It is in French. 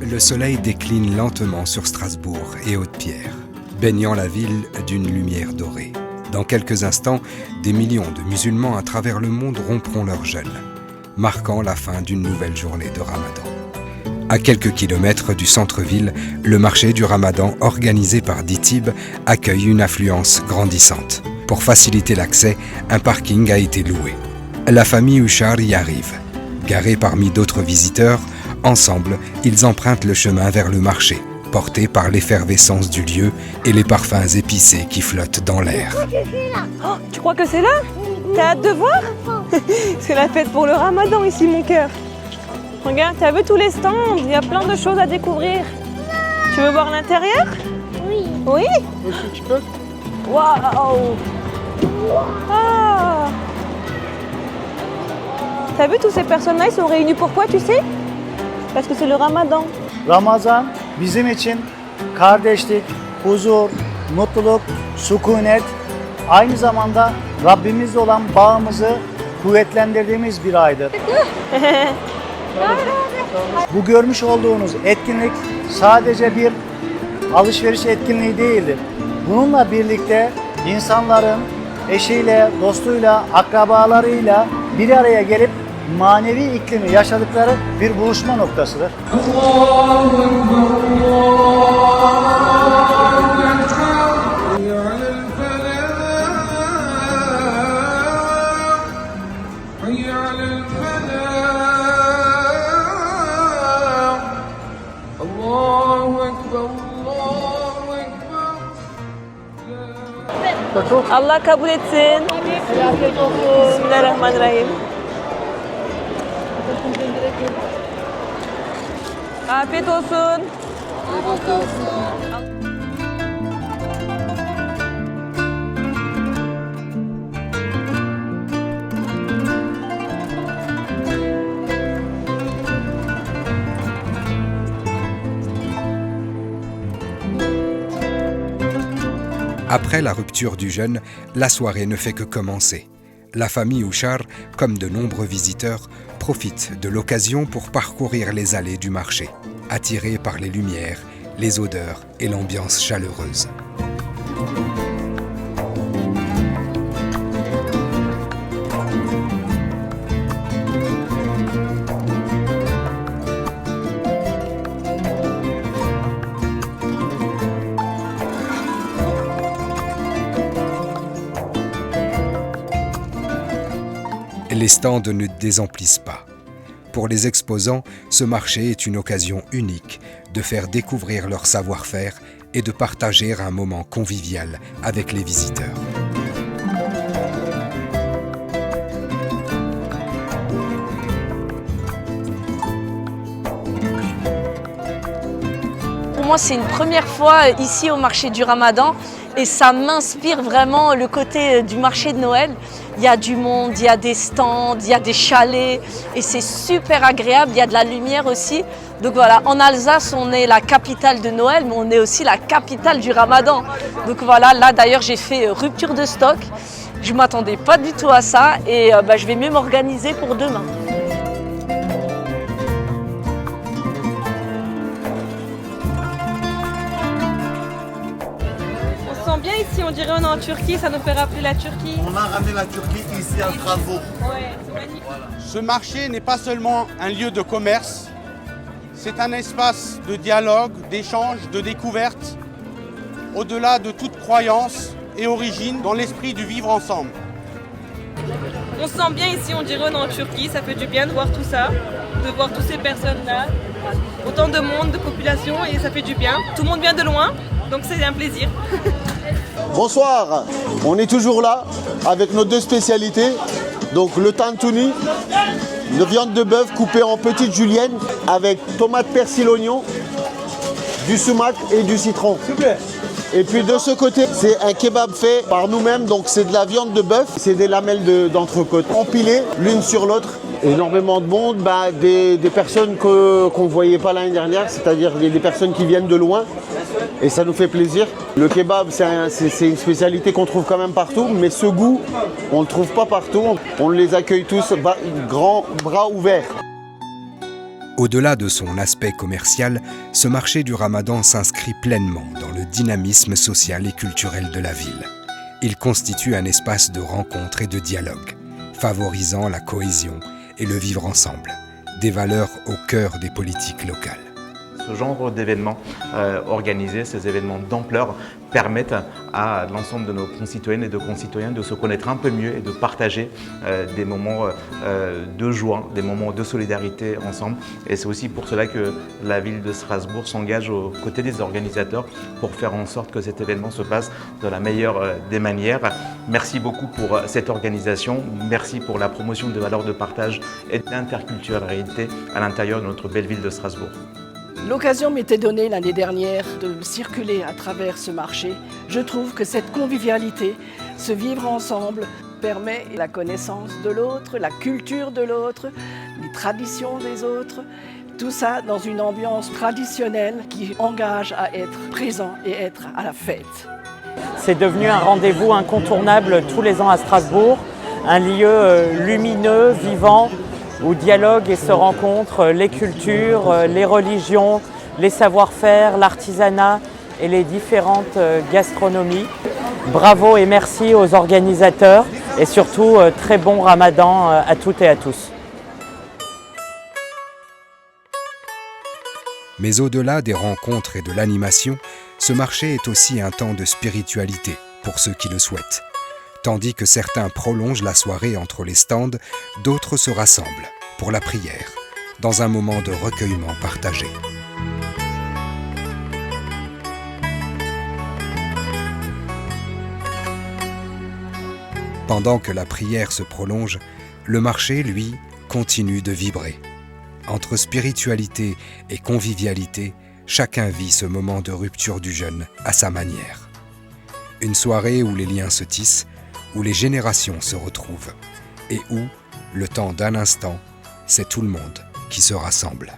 Le soleil décline lentement sur Strasbourg et Haute-Pierre, baignant la ville d'une lumière dorée. Dans quelques instants, des millions de musulmans à travers le monde rompront leur jeûne, marquant la fin d'une nouvelle journée de Ramadan. À quelques kilomètres du centre-ville, le marché du Ramadan organisé par Ditib accueille une affluence grandissante. Pour faciliter l'accès, un parking a été loué. La famille Houchar y arrive. Garés parmi d'autres visiteurs, ensemble, ils empruntent le chemin vers le marché, portés par l'effervescence du lieu et les parfums épicés qui flottent dans l'air. Oh, tu crois que c'est là? T'as hâte de voir? C'est la fête pour le Ramadan ici, mon cœur. Regarde, t'as vu tous les stands? Il y a plein de choses à découvrir. Tu veux voir l'intérieur? Oui. Oui? Tu peux? Waouh! Ah! T'as vu tous ces personnes-là, ils sont réunis pourquoi, tu sais? Parce que c'est le Ramadan. Ramazan bizim için kardeşlik, huzur, mutluluk, sükunet, aynı zamanda Rabbimizle olan bağımızı kuvvetlendirdiğimiz bir aydır. Bu görmüş olduğunuz etkinlik sadece bir alışveriş etkinliği değildir. Bununla birlikte insanların eşiyle, dostuyla, akrabalarıyla bir araya gelip manevi iklimi yaşadıkları bir buluşma noktasıdır. Allah kabul etsin. Bismillahirrahmanirrahim. Afiyet olsun. Après la rupture du jeûne, la soirée ne fait que commencer. La famille Houchar, comme de nombreux visiteurs, profite de l'occasion pour parcourir les allées du marché, attirés par les lumières, les odeurs et l'ambiance chaleureuse. Les stands ne désemplissent pas. Pour les exposants, ce marché est une occasion unique de faire découvrir leur savoir-faire et de partager un moment convivial avec les visiteurs. Pour moi, c'est une première fois ici au marché du Ramadan et ça m'inspire vraiment le côté du marché de Noël. Il y a du monde, il y a des stands, il y a des chalets et c'est super agréable, il y a de la lumière aussi. Donc voilà, en Alsace, on est la capitale de Noël, mais on est aussi la capitale du Ramadan. Donc voilà, là d'ailleurs, j'ai fait rupture de stock. Je ne m'attendais pas du tout à ça et je vais mieux m'organiser pour demain. Bien ici, on dirait on est en Turquie, ça nous fait rappeler la Turquie. On a ramené la Turquie ici à Strasbourg. Ouais, c'est magnifique. Voilà. Ce marché n'est pas seulement un lieu de commerce, c'est un espace de dialogue, d'échange, de découverte, au-delà de toute croyance et origine, dans l'esprit du vivre ensemble. On se sent bien ici, on dirait on est en Turquie, ça fait du bien de voir tout ça, de voir toutes ces personnes-là, autant de monde, de population et ça fait du bien. Tout le monde vient de loin, donc c'est un plaisir. Bonsoir, on est toujours là avec nos deux spécialités. Donc le tantouni, de viande de bœuf coupée en petites juliennes avec tomate, persil, oignon, du sumac et du citron. Super. Et puis de ce côté, c'est un kebab fait par nous-mêmes, donc c'est de la viande de bœuf, c'est des lamelles d'entrecôte empilées l'une sur l'autre. Énormément de monde, des personnes qu'on ne voyait pas l'année dernière, c'est-à-dire des personnes qui viennent de loin. Et ça nous fait plaisir. Le kebab, c'est une spécialité qu'on trouve quand même partout, mais ce goût, on ne le trouve pas partout. On les accueille tous, grands bras ouverts. Au-delà de son aspect commercial, ce marché du Ramadan s'inscrit pleinement dans le dynamisme social et culturel de la ville. Il constitue un espace de rencontre et de dialogue, favorisant la cohésion et le vivre ensemble, des valeurs au cœur des politiques locales. Ce genre d'événements organisés, ces événements d'ampleur, permettent à l'ensemble de nos concitoyennes et de concitoyens de se connaître un peu mieux et de partager des moments de joie, des moments de solidarité ensemble. Et c'est aussi pour cela que la ville de Strasbourg s'engage aux côtés des organisateurs pour faire en sorte que cet événement se passe de la meilleure des manières. Merci beaucoup pour cette organisation, merci pour la promotion des valeurs de partage et d'interculturalité à l'intérieur de notre belle ville de Strasbourg. L'occasion m'était donnée l'année dernière de circuler à travers ce marché. Je trouve que cette convivialité, ce vivre ensemble, permet la connaissance de l'autre, la culture de l'autre, les traditions des autres. Tout ça dans une ambiance traditionnelle qui engage à être présent et être à la fête. C'est devenu un rendez-vous incontournable tous les ans à Strasbourg, un lieu lumineux, vivant, où dialoguent et se rencontrent les cultures, les religions, les savoir-faire, l'artisanat et les différentes gastronomies. Bravo et merci aux organisateurs et surtout très bon Ramadan à toutes et à tous. Mais au-delà des rencontres et de l'animation, ce marché est aussi un temps de spiritualité pour ceux qui le souhaitent. Tandis que certains prolongent la soirée entre les stands, d'autres se rassemblent pour la prière, dans un moment de recueillement partagé. Pendant que la prière se prolonge, le marché, lui, continue de vibrer. Entre spiritualité et convivialité, chacun vit ce moment de rupture du jeûne à sa manière. Une soirée où les liens se tissent, où les générations se retrouvent et où, le temps d'un instant, c'est tout le monde qui se rassemble.